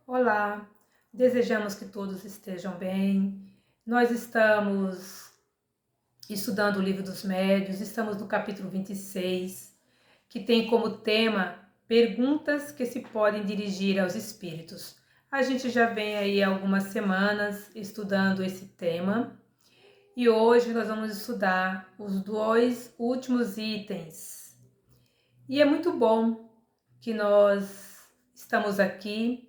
Olá, desejamos que todos estejam bem. Nós estamos estudando o Livro dos Médiuns, estamos no capítulo 26, que tem como tema perguntas que se podem dirigir aos espíritos. A gente já vem aí há algumas semanas estudando esse tema e hoje nós vamos estudar os dois últimos itens. E é muito bom que nós estamos aqui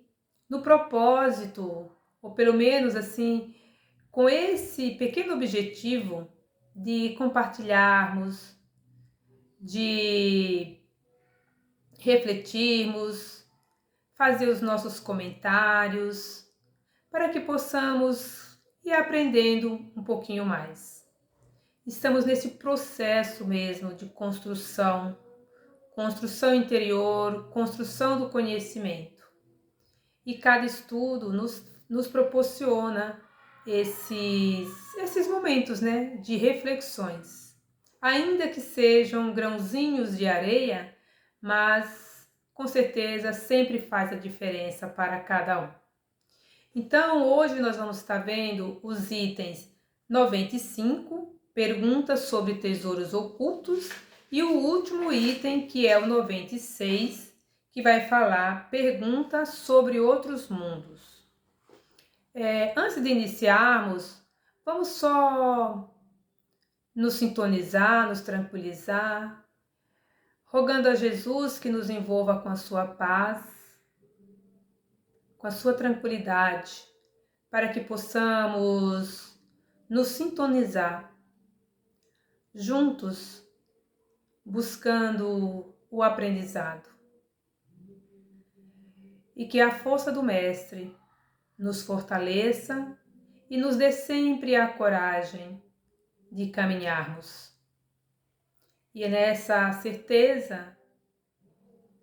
no propósito, ou pelo menos assim, com esse pequeno objetivo de compartilharmos, de refletirmos, fazer os nossos comentários, para que possamos ir aprendendo um pouquinho mais. Estamos nesse processo mesmo de construção interior, construção do conhecimento. E cada estudo nos proporciona esses momentos, né, de reflexões. Ainda que sejam grãozinhos de areia, mas com certeza sempre faz a diferença para cada um. Então, hoje nós vamos estar vendo os itens 95, perguntas sobre tesouros ocultos, e o último item, que é o 96, que vai falar perguntas sobre outros mundos. Antes de iniciarmos, vamos só nos sintonizar, nos tranquilizar, rogando a Jesus que nos envolva com a sua paz, com a sua tranquilidade, para que possamos nos sintonizar juntos, buscando o aprendizado. E que a força do Mestre nos fortaleça e nos dê sempre a coragem de caminharmos. E é nessa certeza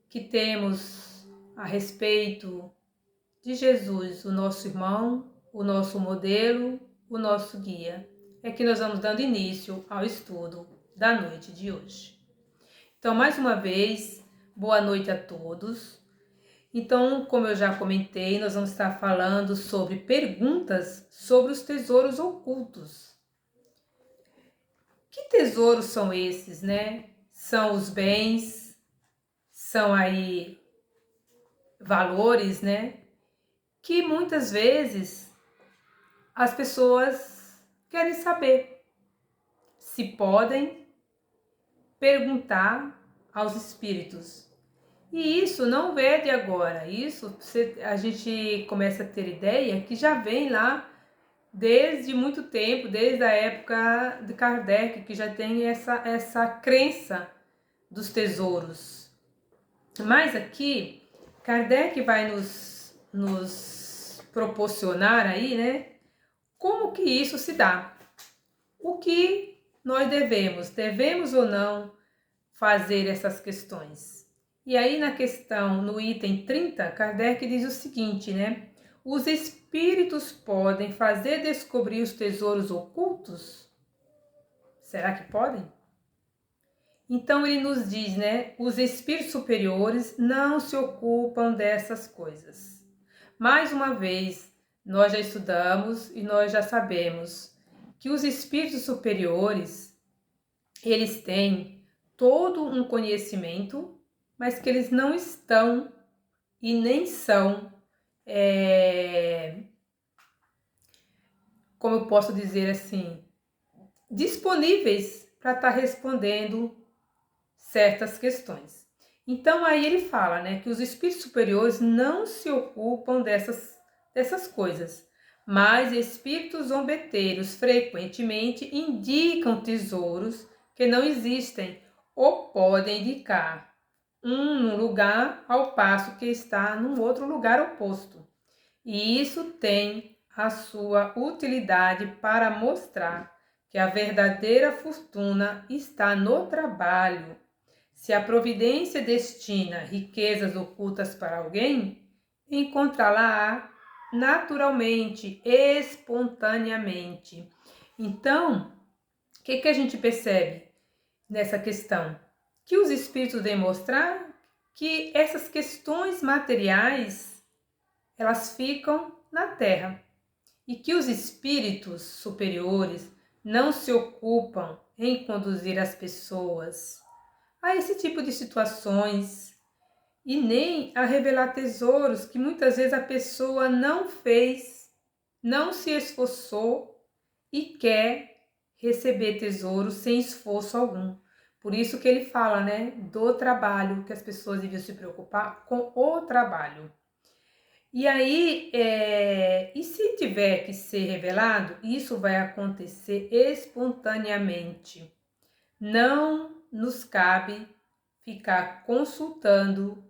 que temos a respeito de Jesus, o nosso irmão, o nosso modelo, o nosso guia, é que nós vamos dando início ao estudo da noite de hoje. Então, mais uma vez, boa noite a todos. Então, como eu já comentei, nós vamos estar falando sobre perguntas sobre os tesouros ocultos. Que tesouros são esses, né? São os bens, são aí valores, né? Que muitas vezes as pessoas querem saber se podem perguntar aos espíritos. E isso não é de agora, isso a gente começa a ter ideia que já vem lá desde muito tempo, desde a época de Kardec, que já tem essa crença dos tesouros. Mas aqui, Kardec vai nos proporcionar aí, né, como que isso se dá. O que nós devemos ou não fazer essas questões? E aí na questão, no item 30, Kardec diz o seguinte, né? Os espíritos podem fazer descobrir os tesouros ocultos? Será que podem? Então ele nos diz, né? Os espíritos superiores não se ocupam dessas coisas. Mais uma vez, nós já estudamos e nós já sabemos que os espíritos superiores, eles têm todo um conhecimento, mas que eles não estão e nem são, como eu posso dizer assim, disponíveis para estar respondendo certas questões. Então aí ele fala, né, que os espíritos superiores não se ocupam dessas coisas, mas espíritos zombeteiros frequentemente indicam tesouros que não existem ou podem indicar num lugar ao passo que está num outro lugar oposto. E isso tem a sua utilidade para mostrar que a verdadeira fortuna está no trabalho. Se a providência destina riquezas ocultas para alguém, encontrá-la naturalmente, espontaneamente. Então, o que a gente percebe nessa questão? Que os espíritos vêm mostrar que essas questões materiais elas ficam na terra e que os espíritos superiores não se ocupam em conduzir as pessoas a esse tipo de situações e nem a revelar tesouros que muitas vezes a pessoa não fez, não se esforçou e quer receber tesouros sem esforço algum. Por isso que ele fala, né, do trabalho, que as pessoas deviam se preocupar com o trabalho. E aí, e se tiver que ser revelado, isso vai acontecer espontaneamente. Não nos cabe ficar consultando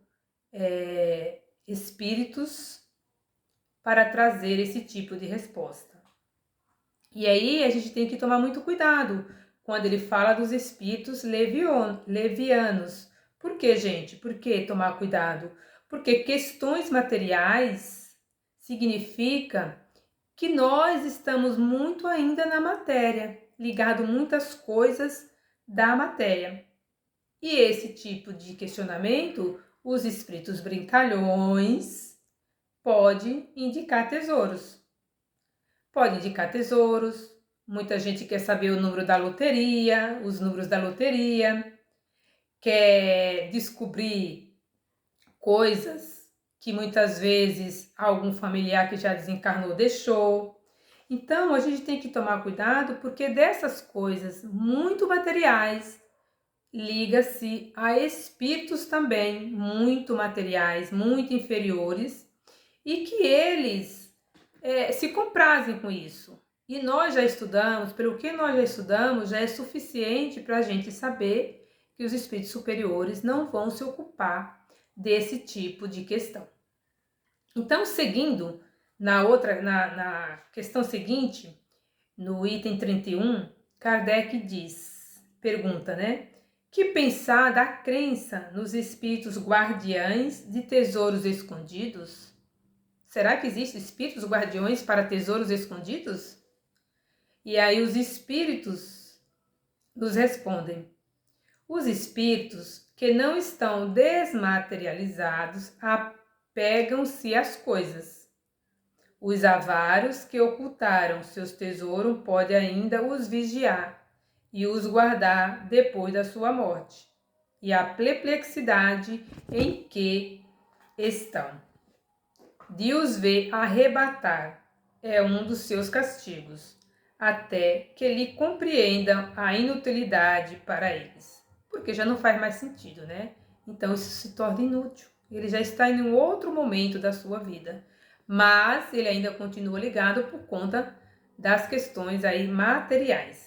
espíritos para trazer esse tipo de resposta. E aí a gente tem que tomar muito cuidado quando ele fala dos espíritos levianos. Por que, gente? Por que tomar cuidado? Porque questões materiais significa que nós estamos muito ainda na matéria, ligado muitas coisas da matéria. E esse tipo de questionamento, os espíritos brincalhões, pode indicar tesouros. Pode indicar tesouros. Muita gente quer saber o número da loteria, os números da loteria, quer descobrir coisas que muitas vezes algum familiar que já desencarnou deixou. Então, a gente tem que tomar cuidado porque dessas coisas muito materiais liga-se a espíritos também muito materiais, muito inferiores e que eles se comprazem com isso. E nós já estudamos, pelo que nós já estudamos, já é suficiente para a gente saber que os espíritos superiores não vão se ocupar desse tipo de questão. Então, seguindo na questão seguinte, no item 31, Kardec pergunta, né? Que pensar da crença nos espíritos guardiães de tesouros escondidos? Será que existem espíritos guardiões para tesouros escondidos? E aí os espíritos nos respondem: os espíritos que não estão desmaterializados apegam-se às coisas. Os avaros que ocultaram seus tesouros podem ainda os vigiar e os guardar depois da sua morte, e a perplexidade em que estão de os ver arrebatar é um dos seus castigos, até que lhe compreendam a inutilidade para eles, porque já não faz mais sentido, né? Então isso se torna inútil. Ele já está em um outro momento da sua vida, mas ele ainda continua ligado por conta das questões aí materiais.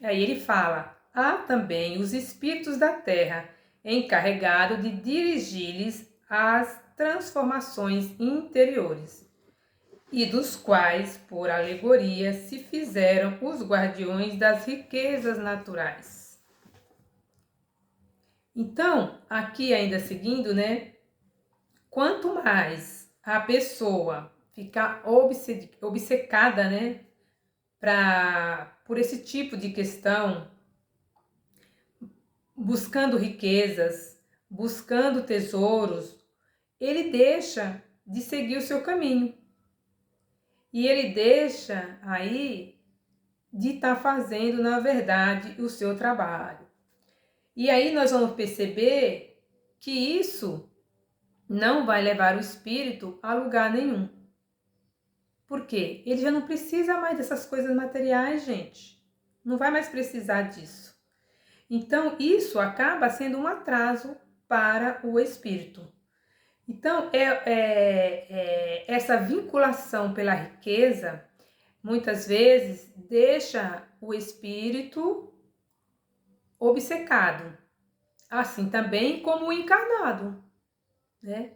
Aí ele fala: há também os espíritos da terra encarregados de dirigir-lhes as transformações interiores, e dos quais, por alegoria, se fizeram os guardiões das riquezas naturais. Então, aqui ainda seguindo, né? Quanto mais a pessoa ficar obcecada, né? Por esse tipo de questão, buscando riquezas, buscando tesouros, ele deixa de seguir o seu caminho. E ele deixa aí de estar fazendo, na verdade, o seu trabalho. E aí nós vamos perceber que isso não vai levar o espírito a lugar nenhum. Por quê? Ele já não precisa mais dessas coisas materiais, gente. Não vai mais precisar disso. Então, isso acaba sendo um atraso para o espírito. Então, essa vinculação pela riqueza, muitas vezes, deixa o espírito obcecado. Assim também como o encarnado, né?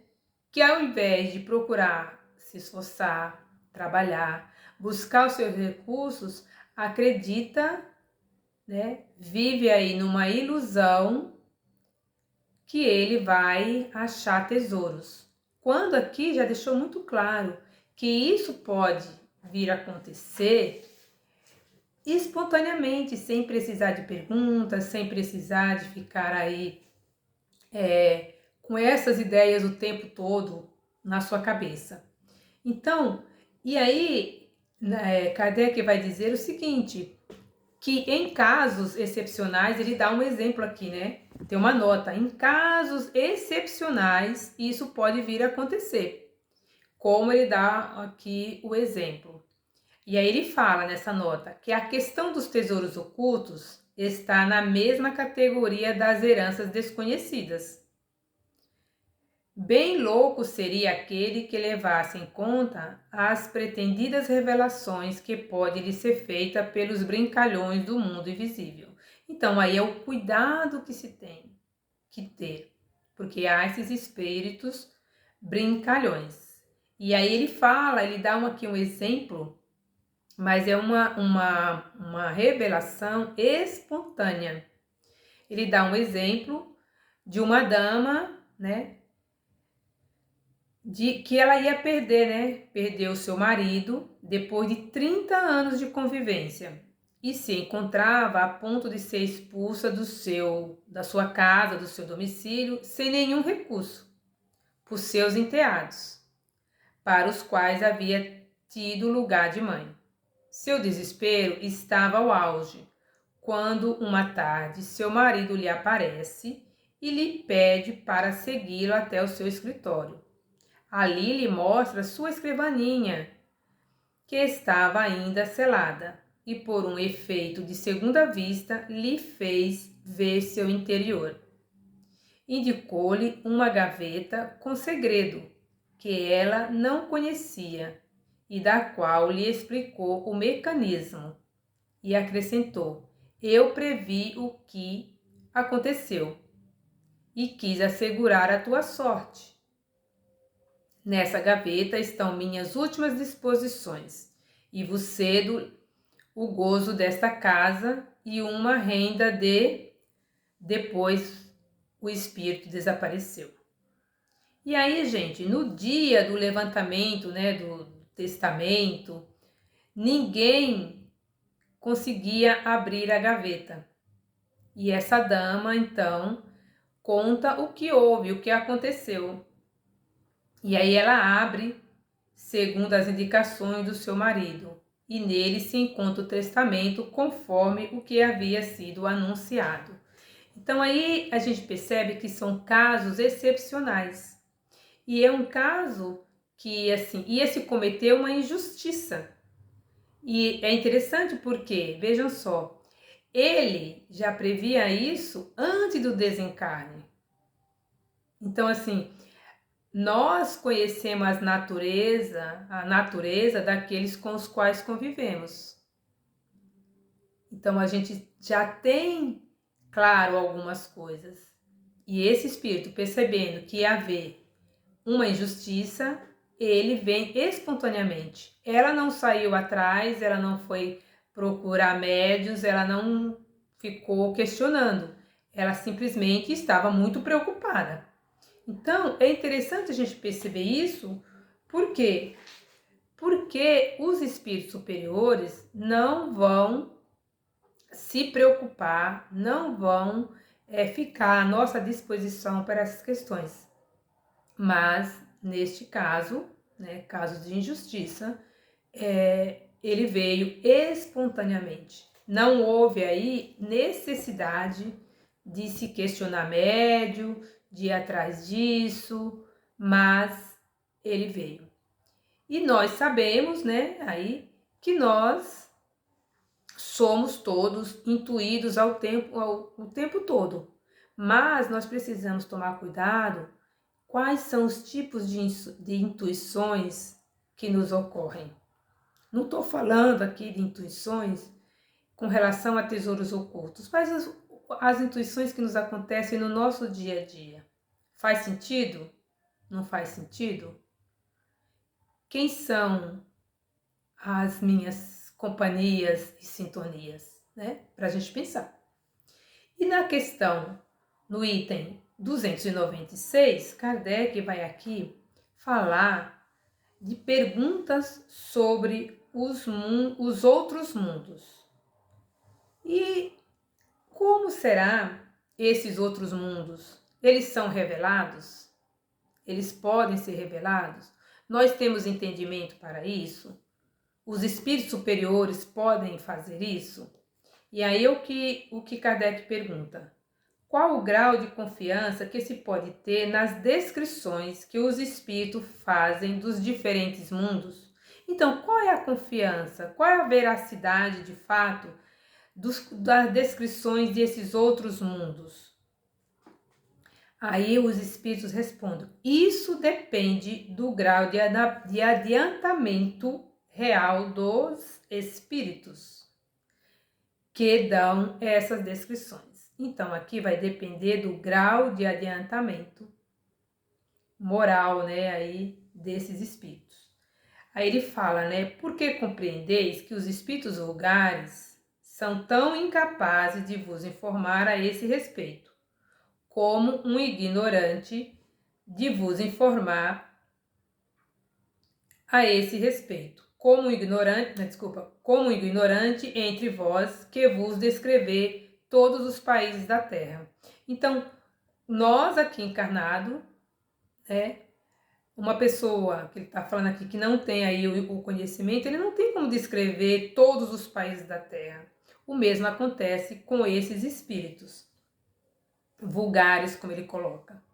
Que ao invés de procurar se esforçar, trabalhar, buscar os seus recursos, acredita, né? Vive aí numa ilusão que ele vai achar tesouros. Quando aqui já deixou muito claro que isso pode vir a acontecer espontaneamente, sem precisar de perguntas, sem precisar de ficar aí com essas ideias o tempo todo na sua cabeça. Então, e aí, Kardec vai dizer o seguinte, que em casos excepcionais, ele dá um exemplo aqui, né? Tem uma nota, em casos excepcionais, isso pode vir a acontecer, como ele dá aqui o exemplo. E aí ele fala nessa nota que a questão dos tesouros ocultos está na mesma categoria das heranças desconhecidas. Bem louco seria aquele que levasse em conta as pretendidas revelações que pode lhe ser feita pelos brincalhões do mundo invisível. Então aí é o cuidado que se tem que ter, porque há esses espíritos brincalhões. E aí ele fala, ele dá aqui um exemplo, mas é uma revelação espontânea. Ele dá um exemplo de uma dama, né? De que ela ia perder, né? Perdeu o seu marido depois de 30 anos de convivência e se encontrava a ponto de ser expulsa da sua casa, do seu domicílio, sem nenhum recurso, por seus enteados, para os quais havia tido lugar de mãe. Seu desespero estava ao auge, quando uma tarde seu marido lhe aparece e lhe pede para segui-lo até o seu escritório. Ali lhe mostra sua escrivaninha, que estava ainda selada, e por um efeito de segunda vista lhe fez ver seu interior. Indicou-lhe uma gaveta com segredo, que ela não conhecia, e da qual lhe explicou o mecanismo, e acrescentou: eu previ o que aconteceu, e quis assegurar a tua sorte. Nessa gaveta estão minhas últimas disposições, e vos cedo o gozo desta casa e uma renda de... Depois o espírito desapareceu. E aí, gente, no dia do levantamento, né, do testamento, ninguém conseguia abrir a gaveta. E essa dama, então, conta o que houve, o que aconteceu. E aí ela abre, segundo as indicações do seu marido, e nele se encontra o testamento conforme o que havia sido anunciado. Então aí a gente percebe que são casos excepcionais. E é um caso que, assim, ia se cometer uma injustiça. E é interessante porque, vejam só, ele já previa isso antes do desencarne. Então, assim, nós conhecemos a natureza daqueles com os quais convivemos. Então a gente já tem claro algumas coisas. E esse espírito, percebendo que ia haver uma injustiça, ele vem espontaneamente. Ela não saiu atrás, ela não foi procurar médios, ela não ficou questionando. Ela simplesmente estava muito preocupada. Então, é interessante a gente perceber isso, por quê? Porque os espíritos superiores não vão se preocupar, não vão ficar à nossa disposição para essas questões. Mas, neste caso, né, casos de injustiça, ele veio espontaneamente. Não houve aí necessidade de se questionar médio, de ir atrás disso, mas ele veio. E nós sabemos, né, aí, que nós somos todos intuídos o tempo todo. Mas nós precisamos tomar cuidado quais são os tipos de intuições que nos ocorrem. Não estou falando aqui de intuições com relação a tesouros ocultos, mas as intuições que nos acontecem no nosso dia a dia. Faz sentido? Não faz sentido? Quem são as minhas companhias e sintonias, né? Para a gente pensar. E na questão, no item 296, Kardec vai aqui falar de perguntas sobre os outros mundos. E como será esses outros mundos? Eles são revelados? Eles podem ser revelados? Nós temos entendimento para isso? Os espíritos superiores podem fazer isso? E aí o que Kardec pergunta: qual o grau de confiança que se pode ter nas descrições que os espíritos fazem dos diferentes mundos? Então, qual é a confiança? Qual é a veracidade de fato das descrições desses outros mundos? Aí os espíritos respondem: isso depende do grau de adiantamento real dos espíritos que dão essas descrições. Então, aqui vai depender do grau de adiantamento moral, né, aí desses espíritos. Aí ele fala, né, porque compreendeis que os espíritos vulgares são tão incapazes de vos informar a esse respeito, como um ignorante de vos informar a esse respeito. Como um ignorante entre vós que vos descrever todos os países da terra. Então, nós aqui encarnado, uma pessoa que ele está falando aqui que não tem aí o conhecimento, ele não tem como descrever todos os países da terra. O mesmo acontece com esses espíritos vulgares, como ele coloca.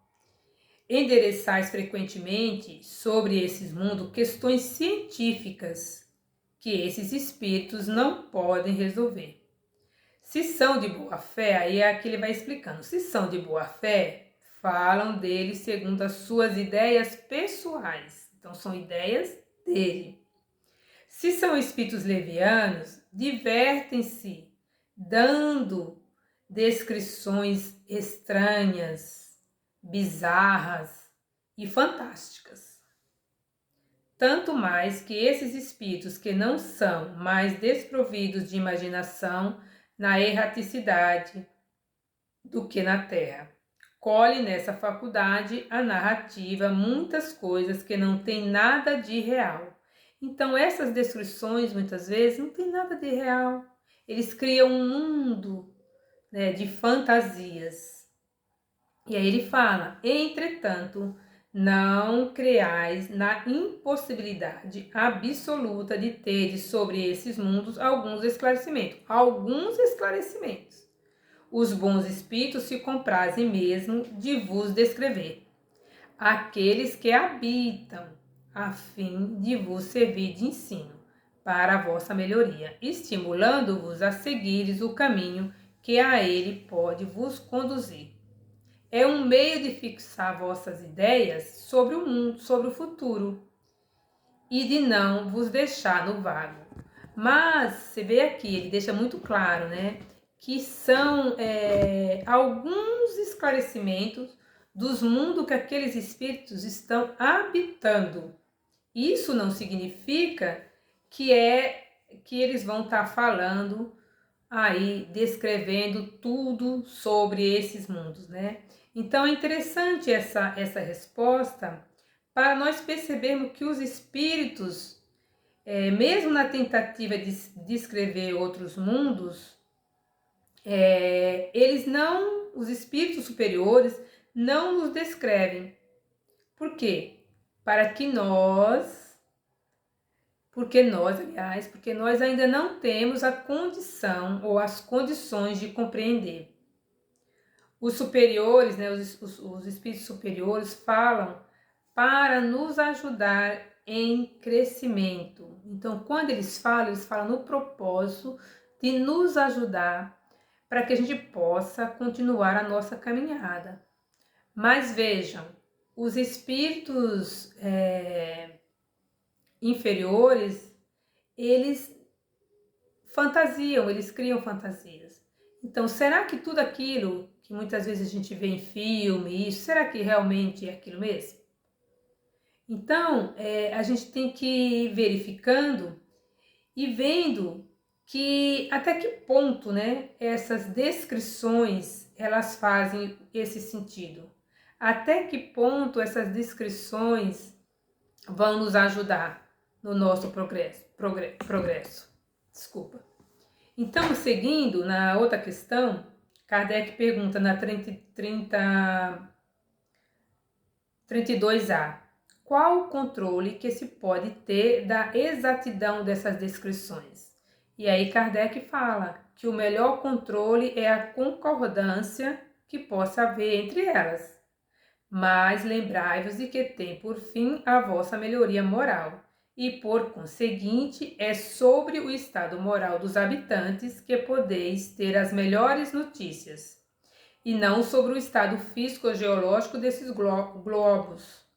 Endereçais frequentemente sobre esses mundos questões científicas que esses espíritos não podem resolver. Se são de boa fé, aí é que ele vai explicando. Se são de boa fé, falam dele segundo as suas ideias pessoais. Então, são ideias dele. Se são espíritos levianos, divertem-se dando descrições estranhas, bizarras e fantásticas. Tanto mais que esses espíritos que não são mais desprovidos de imaginação na erraticidade do que na terra, colhe nessa faculdade a narrativa muitas coisas que não tem nada de real. Então essas descrições muitas vezes não tem nada de real. Eles criam um mundo, né, de fantasias. E aí ele fala: entretanto, não creais na impossibilidade absoluta de ter sobre esses mundos alguns esclarecimentos. Os bons espíritos se comprazem mesmo de vos descrever aqueles que habitam, a fim de vos servir de ensino para a vossa melhoria, estimulando-vos a seguires o caminho que a ele pode vos conduzir. É um meio de fixar vossas ideias sobre o mundo, sobre o futuro, e de não vos deixar no vago. Mas, você vê aqui, ele deixa muito claro, né, que são alguns esclarecimentos dos mundos que aqueles espíritos estão habitando. Isso não significa que eles vão estar falando aí, descrevendo tudo sobre esses mundos, né? Então é interessante essa resposta para nós percebermos que os espíritos, mesmo na tentativa de descrever outros mundos, os espíritos superiores não nos descrevem. Por quê? Porque nós ainda não temos a condição ou as condições de compreender. Os superiores, né, os espíritos superiores falam para nos ajudar em crescimento. Então, quando eles falam no propósito de nos ajudar para que a gente possa continuar a nossa caminhada. Mas vejam, os espíritos inferiores, eles fantasiam, eles criam fantasias. Então, será que tudo aquilo que muitas vezes a gente vê em filme, será que realmente é aquilo mesmo? Então, a gente tem que ir verificando e vendo que até que ponto, né, essas descrições elas fazem esse sentido. Até que ponto essas descrições vão nos ajudar no nosso progresso. Desculpa. Então, seguindo na outra questão, Kardec pergunta na 32A: qual o controle que se pode ter da exatidão dessas descrições? E aí Kardec fala que o melhor controle é a concordância que possa haver entre elas. Mas lembrai-vos de que tem por fim a vossa melhoria moral, e por conseguinte é sobre o estado moral dos habitantes que podeis ter as melhores notícias, e não sobre o estado físico-geológico desses globos.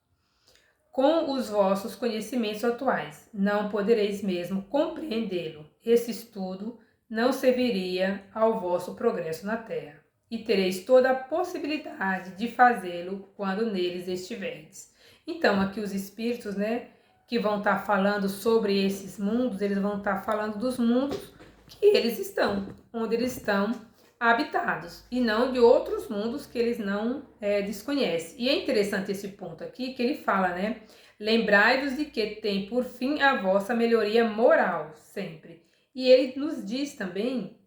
Com os vossos conhecimentos atuais, não podereis mesmo compreendê-lo. Esse estudo não serviria ao vosso progresso na Terra, e tereis toda a possibilidade de fazê-lo quando neles estiverdes. Então, aqui os espíritos, né, que vão estar falando sobre esses mundos, eles vão estar falando dos mundos que eles estão, onde eles estão habitados, e não de outros mundos que eles não desconhecem. E é interessante esse ponto aqui, que ele fala, né? Lembrai-vos de que tem por fim a vossa melhoria moral, sempre. E ele nos diz também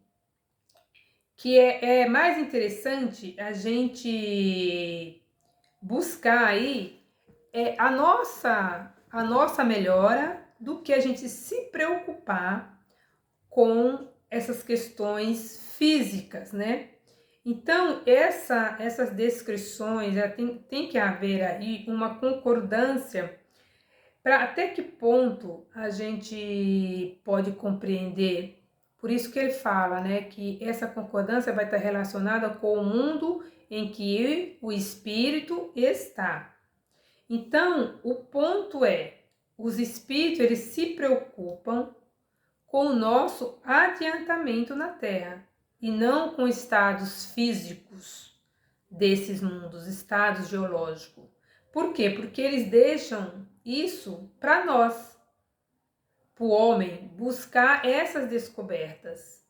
que é mais interessante a gente buscar aí a nossa melhora do que a gente se preocupar com essas questões físicas, né? Então, essas descrições, tem que haver aí uma concordância para até que ponto a gente pode compreender. Por isso que ele fala, né, que essa concordância vai estar relacionada com o mundo em que o espírito está. Então, o ponto é, os espíritos, eles se preocupam com o nosso adiantamento na Terra e não com estados físicos desses mundos, estados geológicos. Por quê? Porque eles deixam isso para nós, para o homem, buscar essas descobertas.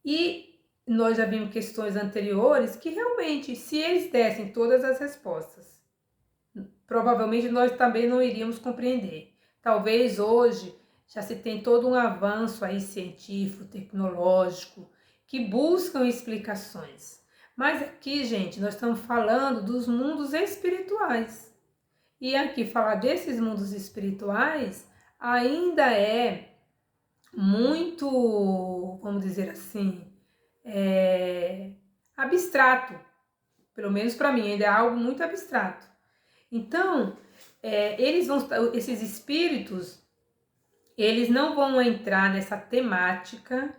E nós já vimos questões anteriores que realmente, se eles dessem todas as respostas, provavelmente nós também não iríamos compreender. Talvez hoje já se tem todo um avanço aí científico, tecnológico, que buscam explicações. Mas aqui, gente, nós estamos falando dos mundos espirituais. E aqui falar desses mundos espirituais ainda é muito, vamos dizer assim, abstrato. Pelo menos para mim, ainda é algo muito abstrato. Então, esses espíritos, eles não vão entrar nessa temática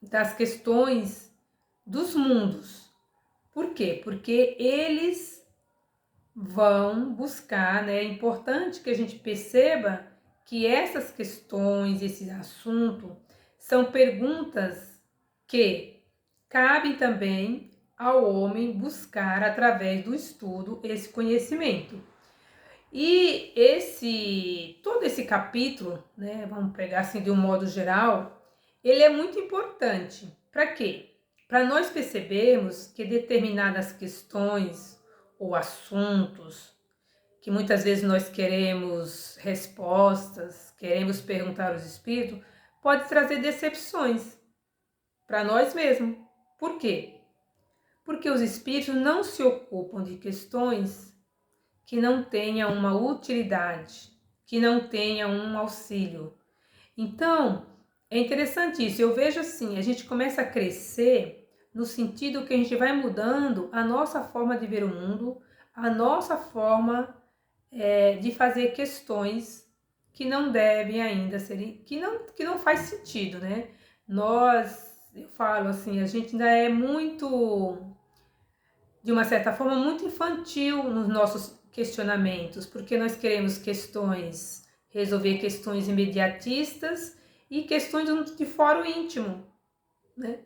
das questões dos mundos. Por quê? Porque eles vão buscar, né? É importante que a gente perceba que essas questões, esse assunto, são perguntas que cabem também ao homem buscar através do estudo esse conhecimento. E todo esse capítulo, né, vamos pegar assim de um modo geral, ele é muito importante. Para quê? Para nós percebermos que determinadas questões ou assuntos, que muitas vezes nós queremos respostas, queremos perguntar aos espíritos, pode trazer decepções para nós mesmos. Por quê? Porque os espíritos não se ocupam de questões que não tenham uma utilidade, que não tenham um auxílio. Então, é interessante isso. Eu vejo assim, a gente começa a crescer no sentido que a gente vai mudando a nossa forma de ver o mundo, a nossa forma de fazer questões que não devem ainda ser, que não faz sentido, né? Eu falo assim, a gente ainda é muito, de uma certa forma, muito infantil nos nossos questionamentos, porque nós queremos resolver questões imediatistas e questões de fórum íntimo, né?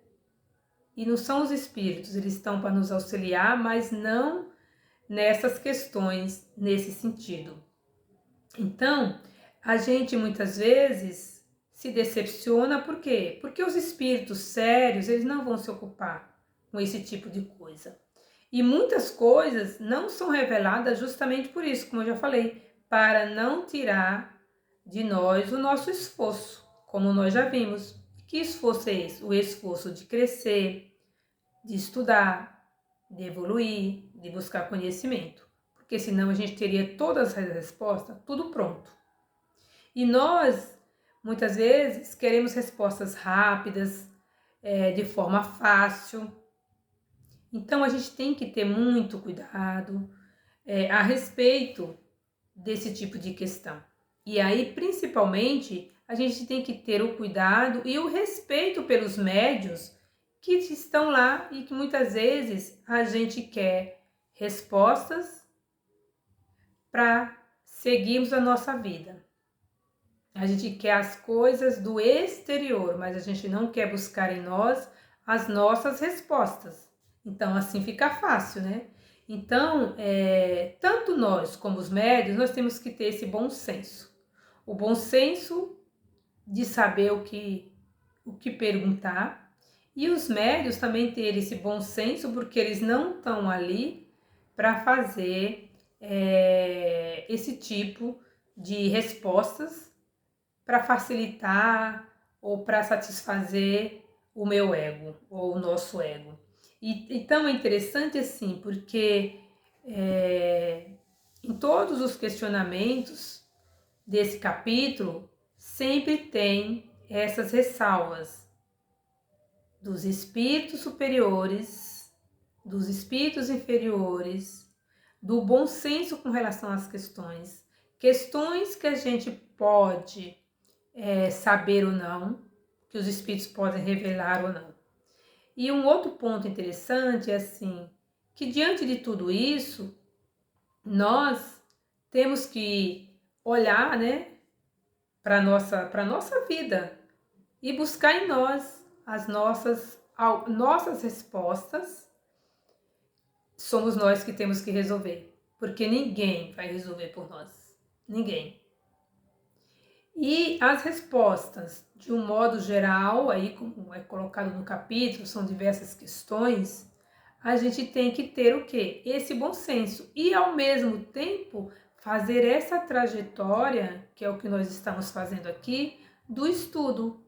E não são os espíritos, eles estão para nos auxiliar, mas não nessas questões, nesse sentido. Então, a gente muitas vezes se decepciona, por quê? Porque os espíritos sérios, eles não vão se ocupar com esse tipo de coisa. E muitas coisas não são reveladas justamente por isso, como eu já falei, para não tirar de nós o nosso esforço, como nós já vimos. Que esforço é esse? O esforço de crescer, de estudar, de evoluir, de buscar conhecimento, porque senão a gente teria todas as respostas, tudo pronto. E nós, muitas vezes, queremos respostas rápidas, de forma fácil. Então, a gente tem que ter muito cuidado a respeito desse tipo de questão. E aí, principalmente, a gente tem que ter o cuidado e o respeito pelos médiuns que estão lá e que muitas vezes a gente quer respostas para seguirmos a nossa vida. A gente quer as coisas do exterior, mas a gente não quer buscar em nós as nossas respostas. Então, assim fica fácil, né? Então, tanto nós como os médiuns, nós temos que ter esse bom senso. O bom senso de saber o que perguntar, e os médiuns também ter esse bom senso, porque eles não estão ali para fazer esse tipo de respostas para facilitar ou para satisfazer o meu ego ou o nosso ego. Então é interessante assim, porque em todos os questionamentos desse capítulo sempre tem essas ressalvas dos espíritos superiores, dos espíritos inferiores, do bom senso com relação às questões que a gente pode saber ou não, que os espíritos podem revelar ou não. E um outro ponto interessante é assim, que diante de tudo isso, nós temos que olhar, né, para a nossa vida e buscar em nós as nossas respostas. Somos nós que temos que resolver, porque ninguém vai resolver por nós, ninguém. E as respostas, de um modo geral, aí como é colocado no capítulo, são diversas questões, a gente tem que ter o quê? Esse bom senso e, ao mesmo tempo, fazer essa trajetória, que é o que nós estamos fazendo aqui, do estudo,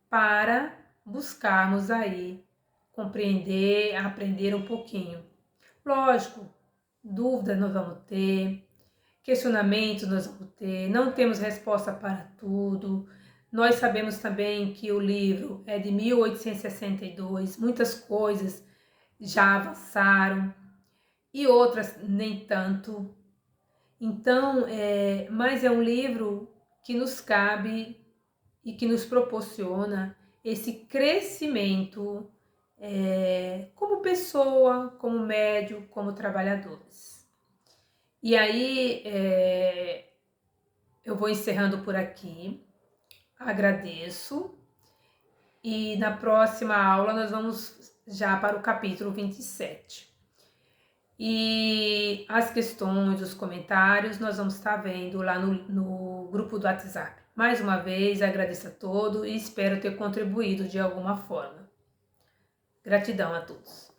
para buscarmos aí compreender, aprender um pouquinho. Lógico, dúvidas nós vamos ter, questionamentos nós vamos ter, não temos resposta para tudo. Nós sabemos também que o livro é de 1862, muitas coisas já avançaram e outras nem tanto. Então, mas é um livro que nos cabe e que nos proporciona esse crescimento como pessoa, como médium, como trabalhadores. E aí, eu vou encerrando por aqui, agradeço, e na próxima aula nós vamos já para o capítulo 27. E as questões, os comentários, nós vamos estar vendo lá no grupo do WhatsApp. Mais uma vez, agradeço a todos e espero ter contribuído de alguma forma. Gratidão a todos.